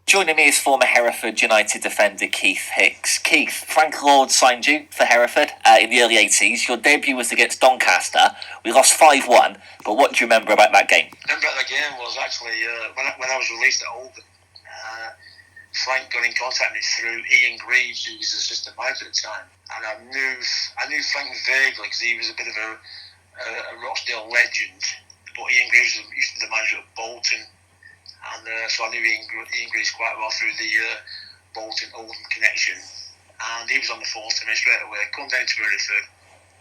Joining me is former Hereford United defender Keith Hicks. Keith, Frank Lord signed you for Hereford in the early 80s. Your debut was against Doncaster. We lost 5-1, but what do you remember about that game? Remember that game was actually when I was released at Oldham. Frank got in contact with me through Ian Greaves, who was the assistant manager at the time, and I knew Frank vaguely because he was a bit of a Rochdale legend. But Ian Greaves used to be the manager at Bolton, and so I knew Ian Greaves quite well through the Bolton Oldham connection. And he was on the phone to me straight away. Come down to Hereford.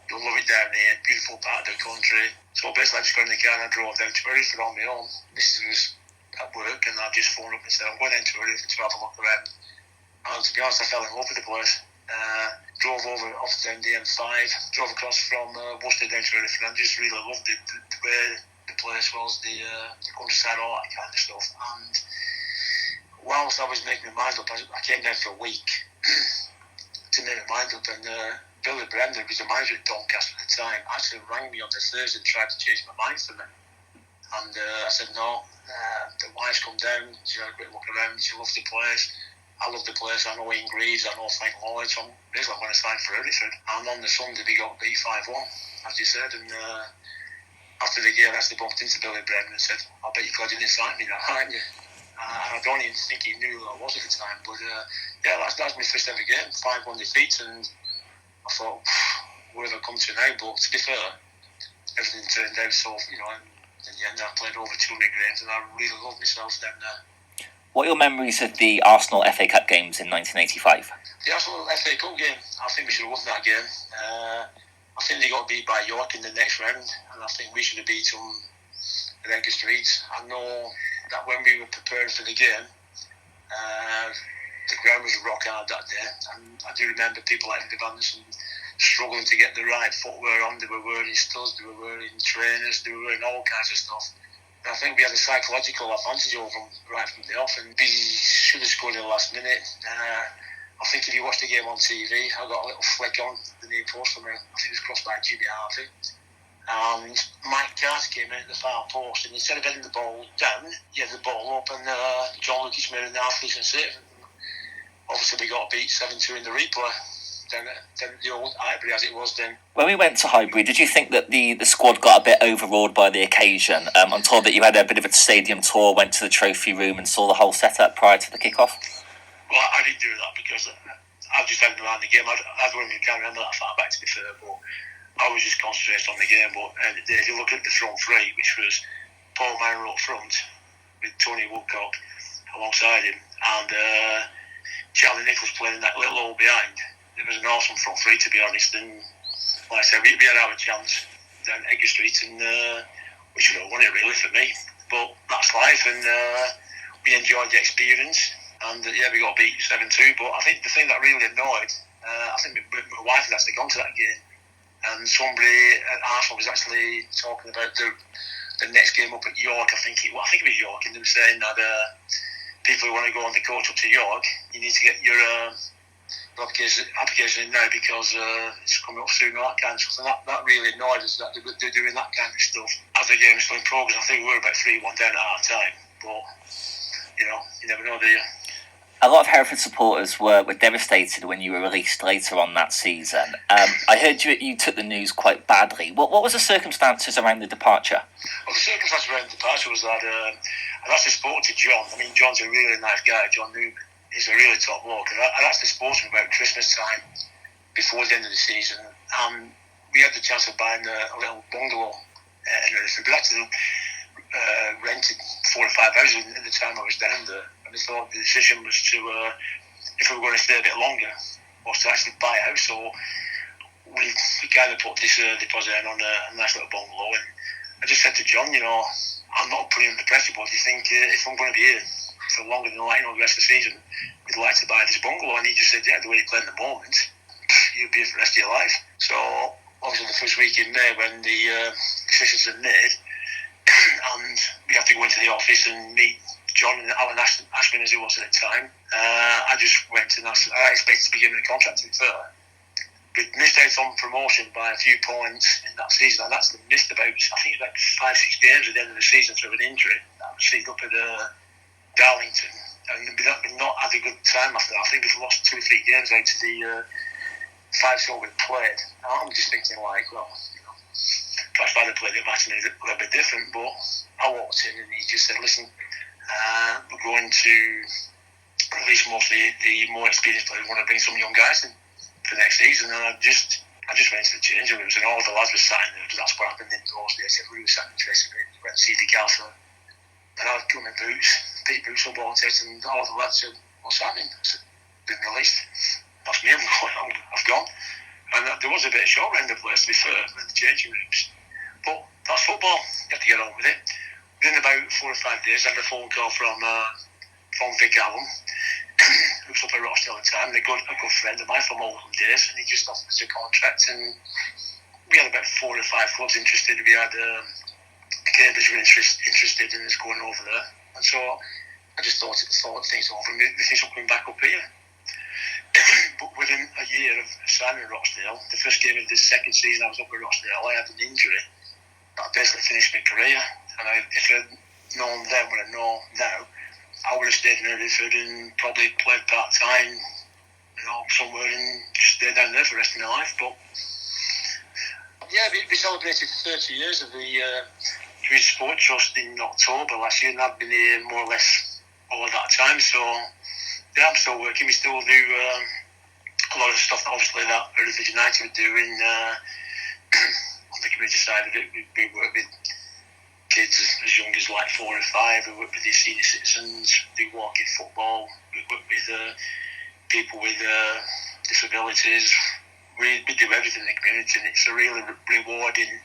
You'll love it down here. Beautiful part of the country. So basically, I just got in the car and I drove down to Hereford on my own. This was at work, and I just phoned up and said, I'm going into Hereford to have a look around. And to be honest, I fell in love with the place. Drove over off down the M5, drove across from Worcester down to Hereford, and just really loved it. The way the place was, the countryside, all that kind of stuff. And whilst I was making my mind up, I came down for a week to make my mind up, and Billy Bremner, who was the manager at Doncaster at the time, actually rang me on the Thursday and tried to change my mind for me. And I said no. The wife's come down, she had a great look around, she loves the place. I love the place, I know Ian Greaves, I know Frank Lloyd, so basically I'm going to sign for Hereford. And on the Sunday we got beat 5-1, as you said, and after the game I actually bumped into Billy Bremner and said, I bet you're glad you didn't sign me now, aren't you? I don't even think he knew who I was at the time, but yeah, that's my first ever game, 5-1 defeat, and I thought, where have I come to now? But to be fair, everything turned out so, in the end I played over 200 games and I really loved myself down there. What are your memories of the Arsenal FA Cup games in 1985? The Arsenal FA Cup game, I think we should have won that game. I think they got beat by York in the next round, and I think we should have beat them at Edgar Street. I know that when we were preparing for the game, the ground was rock hard that day, and I do remember people like Dave Anderson struggling to get the right footwear on. They were wearing studs, they were wearing trainers, they were wearing all kinds of stuff. And I think we had a psychological advantage over them right from the off, and we should have scored in the last minute. I think if you watch the game on TV, I got a little flick on the near post from I think it was crossed by Jimmy Harvey. And Mike Carter came in at the far post, and instead of heading the ball down, he had the ball up, and John Lucas made an half-decent save. Obviously, we got beat 7-2 in the replay. Then the old Highbury as it was then. When we went to Highbury, did you think that the squad got a bit overawed by the occasion? I'm told that you had a bit of a stadium tour, went to the trophy room and saw the whole setup prior to the kick-off. Well, I didn't do that because I just hadn't around the game. I don't even can't remember that far back, to be fair, but I was just concentrating on the game. But if you look at the front three, which was Paul Manor up front with Tony Woodcock alongside him, and Charlie Nichols playing in that little hole behind, it was an awesome front three, to be honest. And like I said, we had our chance down Edgar Street, and we should have won it really for me. But that's life, and we enjoyed the experience. And yeah, we got beat 7-2. But I think the thing that really annoyed, I think my wife had actually gone to that game, and somebody at Arsenal was actually talking about the next game up at York. I think it was York, and they were saying that people who want to go on the coach up to York, you need to get your application in now because it's coming up soon, all that kind of stuff. And that really annoyed us that they're doing that kind of stuff as the game is still in progress. I think we were about 3-1 down at half time, but you never know, do you? A lot of Hereford supporters were devastated when you were released later on that season. I heard you took the news quite badly. What was the circumstances around the departure? Well, the circumstances around the departure was that I actually spoke to John. I mean, John's a really nice guy, John Newman. He's a really top bloke. And I actually spoke to him about Christmas time before the end of the season. We had the chance of buying a little bungalow in Hereford. We actually rented 4 or 5 houses at the time I was down there. And I thought the decision was to, if we were going to stay a bit longer, was to actually buy a house. So we kind of put this deposit in on a nice little bungalow. And I just said to John, I'm not putting under pressure, but do you think if I'm going to be here for longer than the rest of the season, we'd like to buy this bungalow? And he just said, yeah, the way you play in the moment, you'll be here for the rest of your life. So obviously the first week in May when the decisions are made, and we have to go into the office and meet John and Alan Ashman as he was at the time, I just went and I expected to be given a contract in fair. We missed out on promotion by a few points in that season, and that's missed about, I think, about 5-6 games at the end of the season through an injury. That was up at Darlington, and we've not had a good time after that. I think we've lost 2 or 3 games out of the 5 we've played. I'm just thinking like, well, perhaps if I'd have played it match a little bit different, but I walked in and he just said, listen, we're going to release most of the more experienced players. We want to bring some young guys in for next season. And I just went to the changing rooms and all the lads were sat in there because that's what happened indoors. They said we were sat in the dressing room, went to see the gaffer, and I'd come in boots, big boots on board it, and all the lads said, what's happening? I said, been released. That's me, I've gone. And there was a bit of shock around the place, to be fair, in the changing rooms. But that's football, you have to get on with it. Within about 4 or 5 days, I had a phone call from Vic Allen, who was up at Rochdale at the time, and a good friend of mine from Oldham days, and he just offered us a contract, and we had about 4 or 5 clubs interested. We had Cambridge were interested in us going over there, and so I just thought things over, and we think coming back up here. But within a year of signing at Rochdale, the first game of the second season I was up at Rochdale, I had an injury that basically finished my career. And if I'd known then what I know now, I would have stayed in Hereford and probably played part-time, somewhere and just stayed down there for the rest of my life. But yeah, we celebrated 30 years of the Community Sport Trust in October last year, and I've been here more or less all of that time. So yeah, I'm still working. We still do a lot of stuff, obviously, that Hereford United would do on the community side of it. We work with kids as young as like 4 or 5. We work with the senior citizens, do walking football. We work with people with disabilities. We do everything in the community, and it's a really rewarding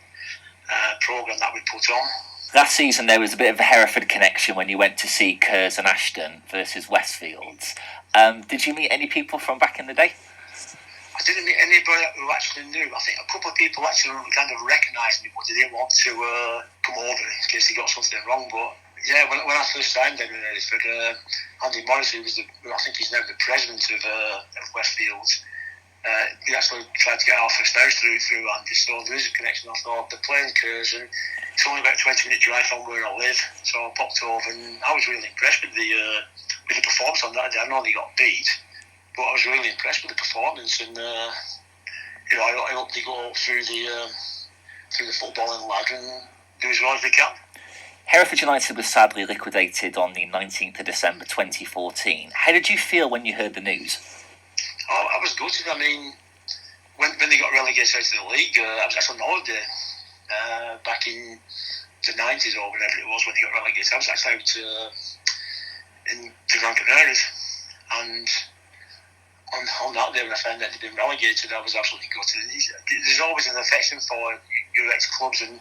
programme that we put on. Last season there was a bit of a Hereford connection when you went to see Kerrs and Ashton versus Westfields. Did you meet any people from back in the day? I didn't meet anybody who actually knew. I think a couple of people actually kind of recognised me, but they didn't want to come over in case they got something wrong. But yeah, when I first signed them in Hereford, Andy Morris, who was I think he's now the president of Westfields, he actually tried to get our first house through Andy, so there is a connection. I thought they're playing Kerrs, and it's only about a 20-minute drive from where I live, so I popped over, and I was really impressed with the performance on that day. I know they got beat, but I was really impressed with the performance, and I hope they go through the footballing ladder and do as well as they can. Hereford United was sadly liquidated on the 19th of December 2014. How did you feel when you heard the news? Oh, I was gutted. I mean, when they got relegated out of the league, I was actually on holiday back in the 90s or whenever it was when they got relegated. I was actually out in the Gran Canarias, and on that day when I found out they'd been relegated, I was absolutely gutted. There's always an affection for your ex-clubs, and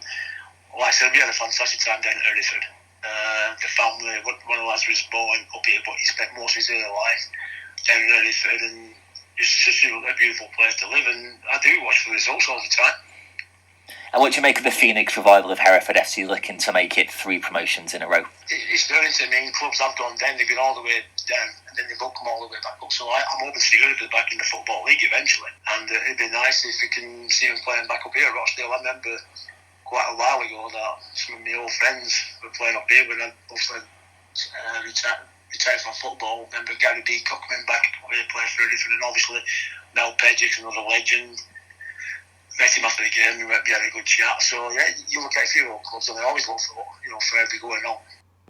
like I said, we had a fantastic time down at Hereford. The family, one of the lads was born up here, but he spent most of his early life down in Hereford, and it's such a beautiful place to live, and I do watch the results all the time. And what do you make of the Phoenix revival of Hereford FC looking to make it 3 promotions in a row? It's very interesting. Clubs have gone down, they've been all the way down, and then they've come all the way back up. So I'm hoping to see Hereford back in the Football League eventually, and it'd be nice if we can see them playing back up here at Rochdale. I remember quite a while ago that some of my old friends were playing up here when I obviously retired from football. I remember Gary Beacock coming back up here playing for Hereford, and obviously Mel Pedgick, another legend. Met him after the game, we had a good chat. So yeah, you look at a few old clubs and they always look for everything going on.